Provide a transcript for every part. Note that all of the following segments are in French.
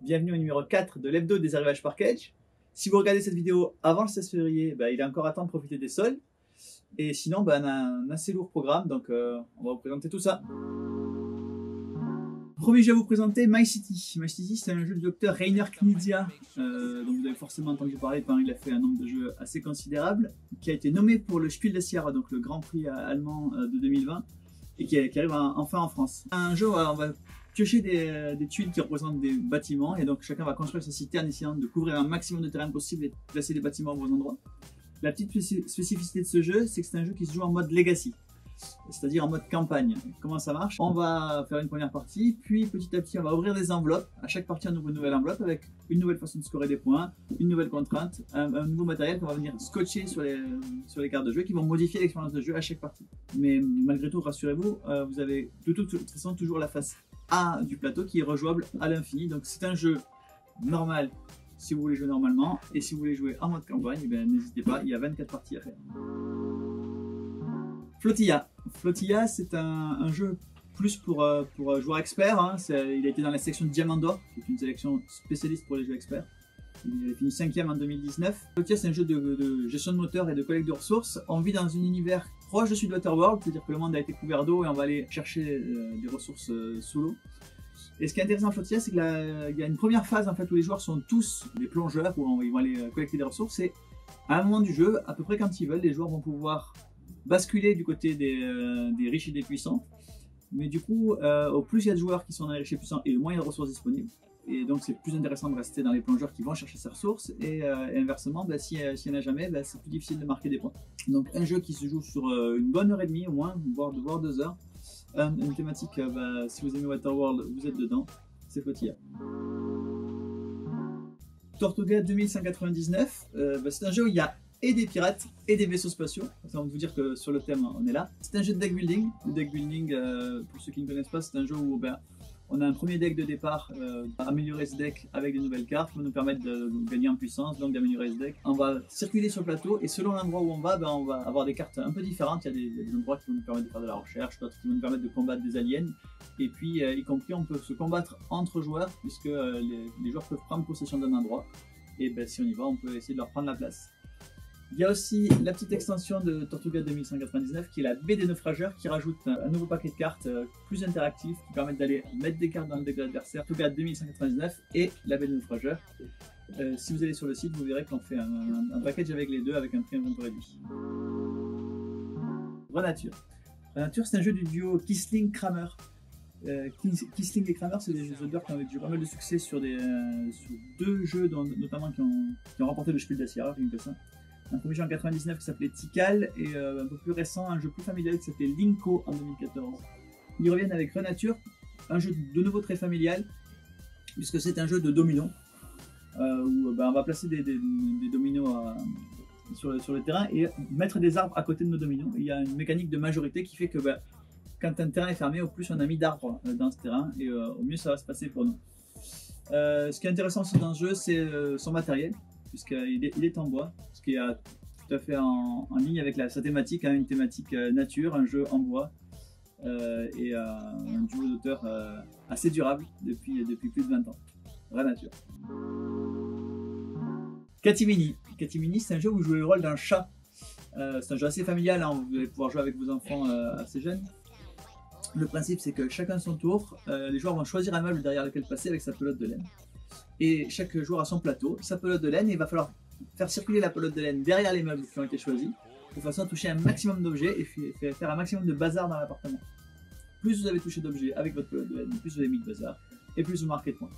Bienvenue au numéro 4 de l'hebdo des arrivages par Kedge. Si vous regardez cette vidéo avant le 16 février, il est encore à temps de profiter des soldes. Et sinon, on a un assez lourd programme, donc on va vous présenter tout ça. Premier jeu à vous présenter, My City. My City, c'est un jeu du docteur Rainer Knizia, dont vous avez forcément entendu parler, il a fait un nombre de jeux assez considérable, qui a été nommé pour le Spiel des Jahres, donc le Grand Prix allemand de 2020, et qui arrive enfin en France. Un jeu où on va piocher des tuiles qui représentent des bâtiments, et donc chacun va construire sa cité en essayant de couvrir un maximum de terrain possible et de placer des bâtiments au bon endroit. La petite spécificité de ce jeu, c'est que c'est un jeu qui se joue en mode Legacy, c'est-à-dire en mode campagne. Comment ça marche? On va faire une première partie, puis petit à petit on va ouvrir des enveloppes. À chaque partie on ouvre une nouvelle enveloppe avec une nouvelle façon de scorer des points, une nouvelle contrainte, un nouveau matériel qu'on va venir scotcher sur les cartes de jeu qui vont modifier l'expérience de jeu à chaque partie. Mais malgré tout, rassurez-vous, vous avez de toute façon toujours la face A du plateau qui est rejouable à l'infini. Donc c'est un jeu normal si vous voulez jouer normalement, et si vous voulez jouer en mode campagne, n'hésitez pas, il y a 24 parties à faire. Flotilla. Flotilla, c'est un jeu plus pour joueurs experts. Hein. Il a été dans la section Diamant d'Or, qui est une sélection spécialiste pour les jeux experts. Il a fini 5e en 2019. Flotilla, c'est un jeu de gestion de moteur et de collecte de ressources. On vit dans un univers proche de Sweetwater World, c'est-à-dire que le monde a été couvert d'eau et on va aller chercher des ressources sous l'eau. Et ce qui est intéressant à Flotilla, c'est qu'il y a une première phase en fait, où les joueurs sont tous des plongeurs, où ils vont aller collecter des ressources. Et à un moment du jeu, à peu près quand ils veulent, les joueurs vont pouvoir basculer du côté des riches et des puissants. Mais du coup, au plus il y a de joueurs qui sont dans les riches et puissants, et le moins il y a de ressources disponibles. Et donc c'est plus intéressant de rester dans les plongeurs qui vont chercher ces ressources. Et inversement, s'il n'y en a jamais, c'est plus difficile de marquer des points. Donc un jeu qui se joue sur une bonne heure et demie au moins, voire 2 heures. Une thématique, si vous aimez Waterworld, vous êtes dedans, c'est Flotilla. Tortuga 2199, c'est un jeu où il y a et des pirates et des vaisseaux spatiaux. Ça va vous dire que sur le thème, on est là. C'est un jeu de deck building. Le deck building, pour ceux qui ne connaissent pas, c'est un jeu où on a un premier deck de départ, améliorer ce deck avec des nouvelles cartes qui vont nous permettre de gagner en puissance, donc d'améliorer ce deck. On va circuler sur le plateau et selon l'endroit où on va avoir des cartes un peu différentes. Il y a des endroits qui vont nous permettre de faire de la recherche, d'autres qui vont nous permettre de combattre des aliens. Et puis, y compris, on peut se combattre entre joueurs puisque les joueurs peuvent prendre possession d'un endroit. Et si on y va, on peut essayer de leur prendre la place. Il y a aussi la petite extension de Tortuga 2199 qui est la baie des naufrageurs, qui rajoute un nouveau paquet de cartes plus interactif qui permettent d'aller mettre des cartes dans le deck de l'adversaire. Tortuga 2199 et la baie des naufrageurs. Si vous allez sur le site, vous verrez qu'on fait un package avec les deux avec un prix un peu réduit. Renature. Renature, c'est un jeu du duo Kiesling-Kramer. Kiesling et Kramer, c'est des auteurs qui ont eu pas mal de succès sur 2 jeux notamment qui ont remporté le Spiel des Jahres, rien que ça. Un premier jeu en 99 qui s'appelait Tikal, et un peu plus récent, un jeu plus familial qui s'appelait Linko en 2014. Ils reviennent avec Renature, un jeu de nouveau très familial, puisque c'est un jeu de dominos, où on va placer des dominos sur le terrain et mettre des arbres à côté de nos dominos. Il y a une mécanique de majorité qui fait que quand un terrain est fermé, au plus on a mis d'arbres dans ce terrain, et au mieux ça va se passer pour nous. Ce qui est intéressant aussi dans ce jeu, c'est son matériel, puisqu'il est en bois, ce qui est tout à fait en ligne avec sa thématique, une thématique nature, un jeu en bois, et un duo d'auteurs assez durable depuis plus de 20 ans. Renature. Katimini. Katimini, c'est un jeu où vous jouez le rôle d'un chat. C'est un jeu assez familial, hein, vous allez pouvoir jouer avec vos enfants assez jeunes. Le principe, c'est que chacun son tour, les joueurs vont choisir un meuble derrière lequel passer avec sa pelote de laine. Et chaque joueur a son plateau, sa pelote de laine, et il va falloir faire circuler la pelote de laine derrière les meubles qui ont été choisis, de façon à toucher un maximum d'objets et faire un maximum de bazar dans l'appartement. Plus vous avez touché d'objets avec votre pelote de laine, plus vous avez mis de bazar, et plus vous marquez de points.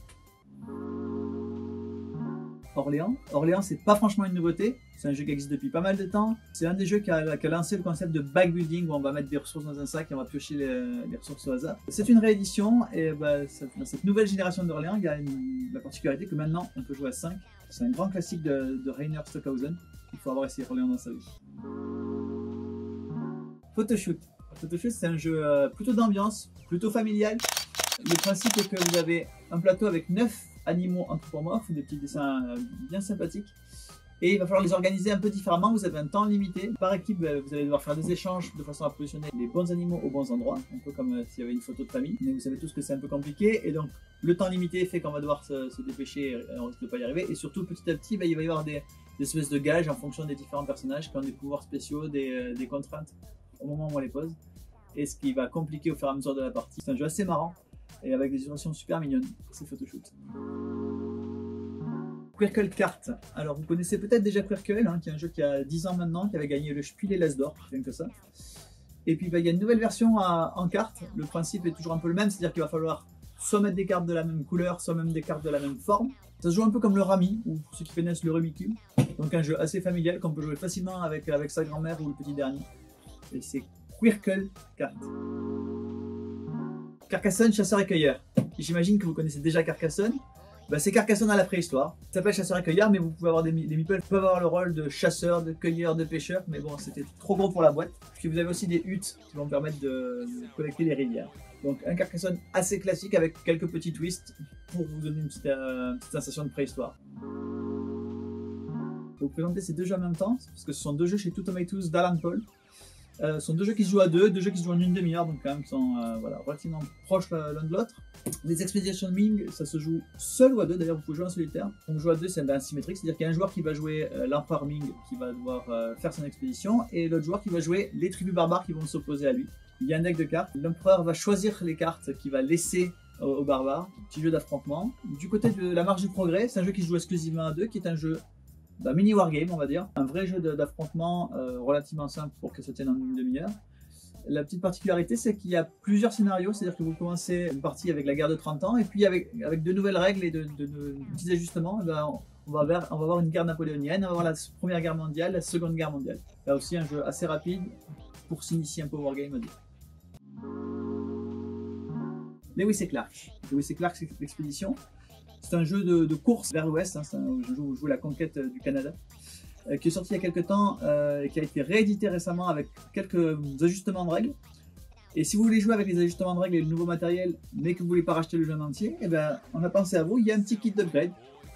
Orléans. Orléans, c'est pas franchement une nouveauté, c'est un jeu qui existe depuis pas mal de temps. C'est un des jeux qui a lancé le concept de bag building, où on va mettre des ressources dans un sac et on va piocher les ressources au hasard. C'est une réédition, et dans cette nouvelle génération d'Orléans, il y a la particularité que maintenant on peut jouer à 5. C'est un grand classique de Rainer Stockhausen. Il faut avoir essayé Orléans dans sa vie. Photoshoot. Photoshoot, c'est un jeu plutôt d'ambiance, plutôt familial. Le principe est que vous avez un plateau avec 9 animaux anthropomorphes, des petits dessins bien sympathiques. Et il va falloir les organiser un peu différemment. Vous avez un temps limité. Par équipe, vous allez devoir faire des échanges de façon à positionner les bons animaux aux bons endroits. Un peu comme s'il y avait une photo de famille. Mais vous savez tous que c'est un peu compliqué. Et donc, le temps limité fait qu'on va devoir se dépêcher et on risque de pas y arriver. Et surtout, petit à petit, il va y avoir des espèces de gages en fonction des différents personnages qui ont des pouvoirs spéciaux, des contraintes au moment où on les pose. Et ce qui va compliquer au fur et à mesure de la partie. C'est un jeu assez marrant et avec des situations super mignonnes. C'est photoshoot. Quirkle Kart. Alors vous connaissez peut-être déjà Quirkle, qui est un jeu qui a 10 ans maintenant, qui avait gagné le Spiel et l'As d'Or, rien que ça. Et puis il y a une nouvelle version en carte. Le principe est toujours un peu le même, c'est-à-dire qu'il va falloir soit mettre des cartes de la même couleur, soit même des cartes de la même forme. Ça se joue un peu comme le Rami, ou pour ceux qui connaissent le Rummikub. Donc un jeu assez familial qu'on peut jouer facilement avec sa grand-mère ou le petit dernier. Et c'est Quirkle Kart. Carcassonne, chasseur-cueilleur. J'imagine que vous connaissez déjà Carcassonne. C'est Carcassonne à la préhistoire. Ça s'appelle chasseur-cueilleur, mais vous pouvez avoir les meeples peuvent avoir le rôle de chasseur, de cueilleur, de pêcheur. Mais bon, c'était trop gros pour la boîte. Puis vous avez aussi des huttes qui vont permettre de collecter les rivières. Donc un Carcassonne assez classique avec quelques petits twists pour vous donner une petite sensation de préhistoire. Je vais vous présenter ces deux jeux en même temps, parce que ce sont deux jeux chez Two Tomatoes d'Alan Paul. Ce sont deux jeux qui se jouent à deux jeux qui se jouent en une demi-heure, donc quand même qui sont relativement proches l'un de l'autre. Les Expedition Ming, ça se joue seul ou à deux, d'ailleurs vous pouvez jouer en solitaire. Donc jouer à deux c'est asymétrique, c'est-à-dire qu'il y a un joueur qui va jouer l'empereur Ming qui va devoir faire son expédition, et l'autre joueur qui va jouer les tribus barbares qui vont s'opposer à lui. Il y a un deck de cartes, l'empereur va choisir les cartes qu'il va laisser aux barbares, petit jeu d'affrontement. Du côté de la marche du progrès, c'est un jeu qui se joue exclusivement à deux, qui est un jeu mini wargame on va dire, un vrai jeu d'affrontement relativement simple pour que ça tienne en une demi-heure. La petite particularité c'est qu'il y a plusieurs scénarios, c'est-à-dire que vous commencez une partie avec la guerre de 30 ans et puis avec de nouvelles règles et de petits ajustements, on va avoir une guerre napoléonienne, on va avoir la première guerre mondiale, la seconde guerre mondiale. Là aussi un jeu assez rapide pour s'initier un peu au wargame. Lewis et Clark. Lewis et Clark, c'est l'expédition. C'est un jeu de course vers l'ouest, c'est un jeu où vous jouez la conquête du Canada, qui est sorti il y a quelques temps, et qui a été réédité récemment avec quelques ajustements de règles. Et si vous voulez jouer avec les ajustements de règles et le nouveau matériel, mais que vous ne voulez pas racheter le jeu en entier, on a pensé à vous, il y a un petit kit d'upgrade,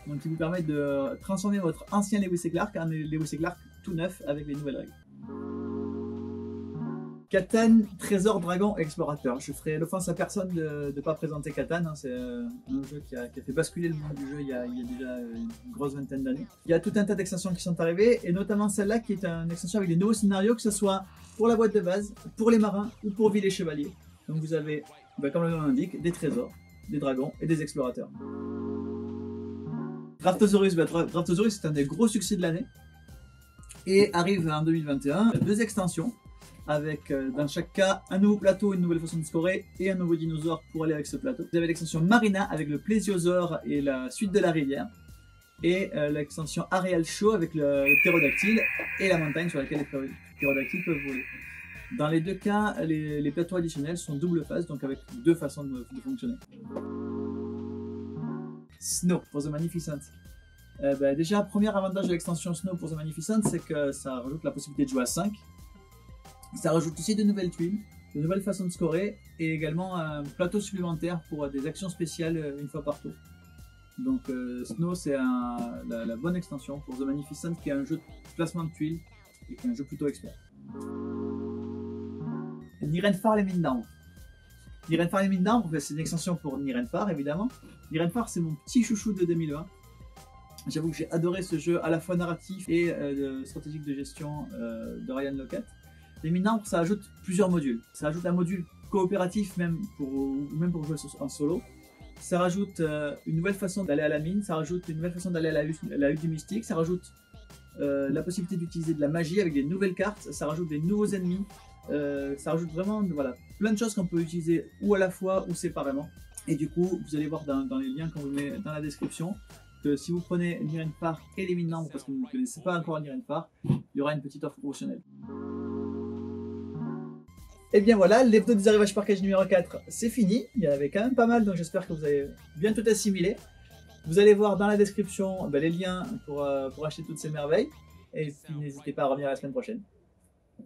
donc qui vous permet de transformer votre ancien Lewis et Clark en Lewis et Clark tout neuf avec les nouvelles règles. Catan, Trésor, Dragon, Explorateur. Je ferai l'offense à personne de ne pas présenter Catan, c'est un jeu qui a fait basculer le monde du jeu il y a déjà une grosse vingtaine d'années. Il y a tout un tas d'extensions qui sont arrivées, et notamment celle-là qui est une extension avec des nouveaux scénarios, que ce soit pour la boîte de base, pour les marins ou pour Ville et Chevaliers. Donc vous avez, comme le nom l'indique, des trésors, des dragons et des explorateurs. Draftosaurus, Draftosaurus c'est un des gros succès de l'année, et arrive en 2021 deux extensions, avec dans chaque cas un nouveau plateau, une nouvelle façon de scorer et un nouveau dinosaure pour aller avec ce plateau. Vous avez l'extension Marina avec le plésiosaure et la suite de la rivière, et l'extension Aerial Show avec le ptérodactyle et la montagne sur laquelle les ptérodactyles peuvent voler. Dans les deux cas, les plateaux additionnels sont double phase, donc avec deux façons de fonctionner. Snow pour The Magnificent. Déjà, premier avantage de l'extension Snow pour The Magnificent, c'est que ça rajoute la possibilité de jouer à 5. Ça rajoute aussi de nouvelles tuiles, de nouvelles façons de scorer, et également un plateau supplémentaire pour des actions spéciales une fois par tour. Donc Snow c'est la bonne extension pour The Magnificent, qui est un jeu de placement de tuiles et qui est un jeu plutôt expert. Nirenfar les mines d'arbres. Nirenfar les mines d'arbres, c'est une extension pour Nirenfar évidemment. Nirenfar c'est mon petit chouchou de 2020. J'avoue que j'ai adoré ce jeu à la fois narratif et stratégique de gestion de Ryan Laukat. Les mines d'arbres, ça ajoute plusieurs modules. Ça ajoute un module coopératif même pour jouer en solo. Ça rajoute une nouvelle façon d'aller à la mine, ça rajoute une nouvelle façon d'aller à la hutte du mystique, ça rajoute la possibilité d'utiliser de la magie avec des nouvelles cartes, ça rajoute des nouveaux ennemis, ça rajoute vraiment plein de choses qu'on peut utiliser ou à la fois ou séparément. Et du coup, vous allez voir dans les liens qu'on vous met dans la description que si vous prenez Nirenfar et les mines d'arbres parce que vous ne connaissez pas encore Nirenfar, il y aura une petite offre promotionnelle. Et bien voilà, l'hebdo des arrivages parkage numéro 4, c'est fini. Il y en avait quand même pas mal, donc j'espère que vous avez bien tout assimilé. Vous allez voir dans la description les liens pour acheter toutes ces merveilles. Et puis n'hésitez pas à revenir la semaine prochaine.